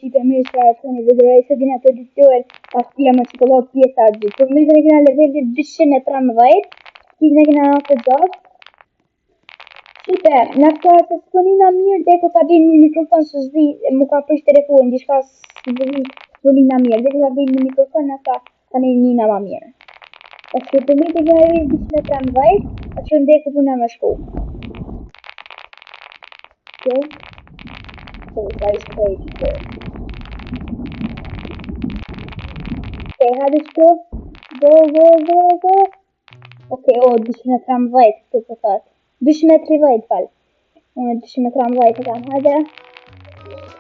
qipe mirë që të një videoj se dina të edituar pastia me qikollot pjesa atë gjithë. Për mëjtë në këna levelit 213, qikë në këna të gjatë. Qipe, në këta të s'ponina mirë, dhe ku ta bin një mikrofon së zdi, mu ka prish telefonin, gjithka s'ponina mirë, dhe ku ta bin një mikrofon në këta ta një njëna ma mirë. Është për mëjtë në këna levelit 213, është që ndekë puna me shku. Okay, ice crazy good. Okay, how does go? Go. Okay, dishmetrambajt këtu po thot. 230 fal. Unë 213 kam, hajde.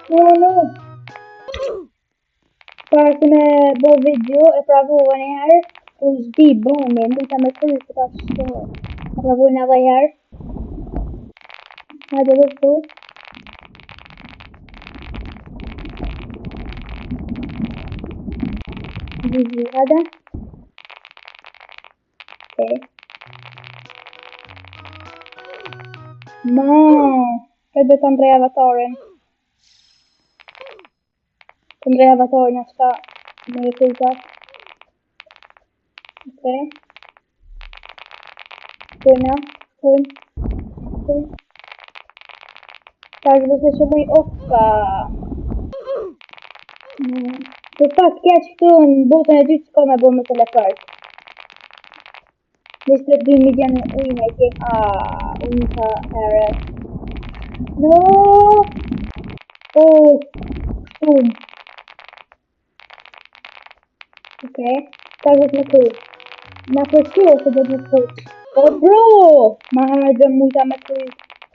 No. Para se me bo video e provova një herë, u zbi boni, mujta me kry këta shto. E provoj në dhe herë. Hajde dhe këtu. Hajde. Okay. Këtë të ndrej avatarin. Të ndrej avatarin ashta me rezultat. Okay. Këna. Tash dhe se që bëj opa. Për pak kja që këtu në botën e dytë s'ka me bo me teleport. 22 milion ujnë e kem, unë ka herë. No! Shumë. Okej, ka gjithë me kuj. Na përqo se dhe me kuj. Bro! Ma herë dhe mujta me kuj.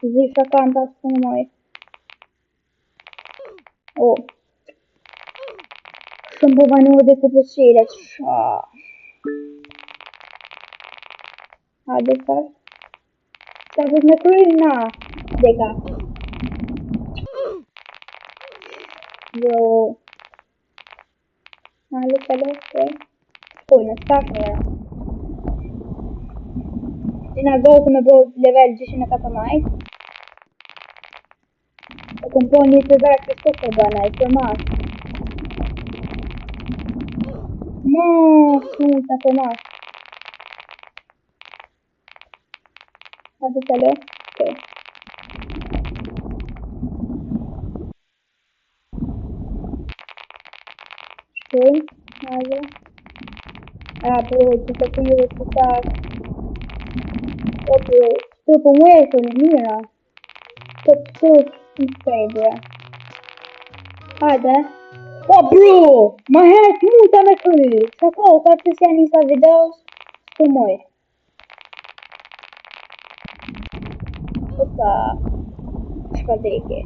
Zisha kam ta së në moj. Shumë po vanu dhe ku përqilet. Hajde tash. Ka gjithë me kuj? Na. Deka. Bro. Kalo, okej. Në start njëra. Dina gotë me bo level 214. E kom po një të verë që s'ko të bëna, i përmash. No, shumë të përmash. Hajde kalo, okej. Shkojnë, hajde. Bro, që të kujë të tash. Bro, të për muaj të në mira. Të në fejbre. Hajde. Bro, ma herët muta me kry. Qa ka, ka të si janë njësa videos, të muaj. Opa, shka deke.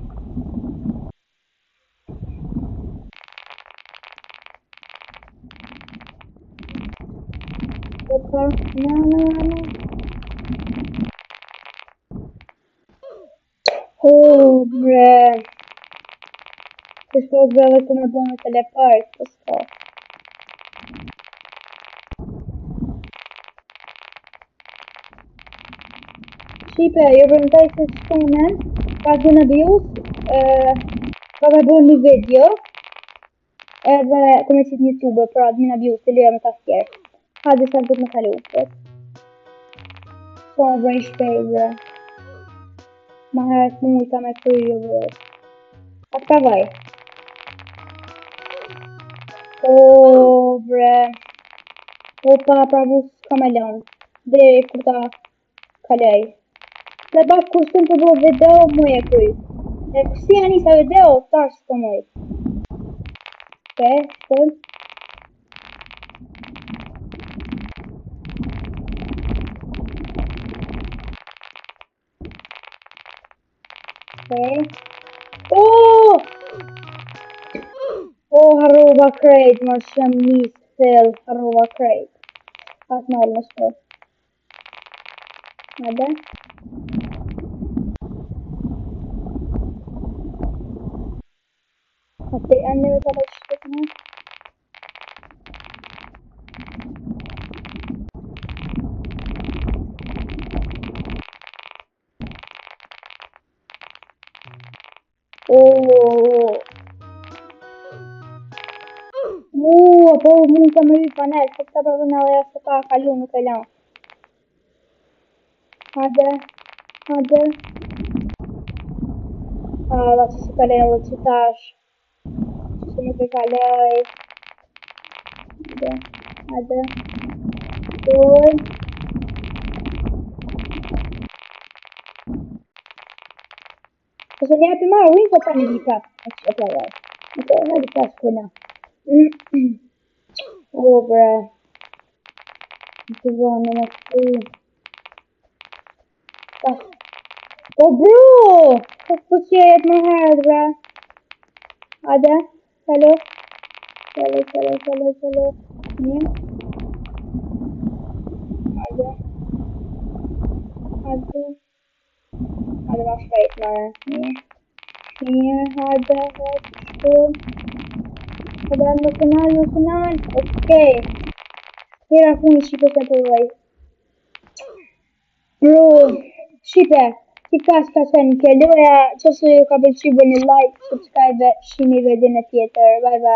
Opa, no. Bre. Që shko breve të me bo me teleport, të s'ko. Shipe, jo përmëtaj se shkonen, ka të në bius, ka me bo një video, edhe të me qitë një tube, pra të në bius të lija me ta tjerë. Ha dhe sa të me kalu, so më bërë shpej, bre. Ma herët mujta me kryo, bre. A të vaj. Bre. Opa, pravu s'ka me lanë. Dhe këta kalej. Dhe bak kushtun të bo video, muj e kryj. E kësi janë njësa video, tash s'ka muj. Shkojnë. Harrova krejt, ma shumë një sel, harrova krejt. Atë nalë në shkoj. Hajde. Atë e një të të shkët në. po mund të më hyj panel, se këta përve në dhe se ka kalu nuk e lan. Hajde. Da që se kalej edhe që tash. Që nuk e kalej. Hajde. Dur. Ose ne hapi marrë win, po pa një dika. E të lej. Ok, në dika shkuna. Bre. Të zonë në të O bro! Po që jetë më herët, bre. Hajde. Kalo. Një. Hajde. Hajde ma shpejt, mare. Një. Hajde. Hajde më kënal. Okej. Hera ku një shqipe se të vej. Bro, shipe, si ka qenë kjo loja, që ju ka pëlqyer bëni like, subscribe, shihni videon tjetër. Bye bye.